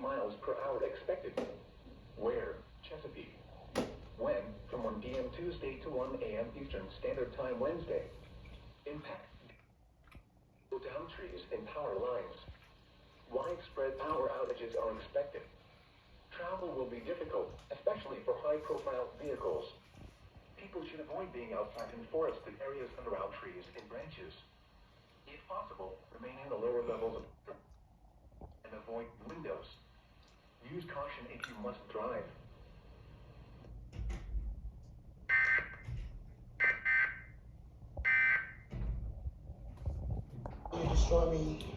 miles per hour expected. Where? Chesapeake. When? From 1 p.m. Tuesday to 1 a.m. Eastern Standard Time Wednesday. Impact. Down trees and power lines. Widespread power outages are expected. Travel will be difficult, especially for high-profile vehicles. People should avoid being outside in forested areas and around trees and branches. If possible, remain in the lower levels and avoid windows. Use caution if you must drive. You destroy me.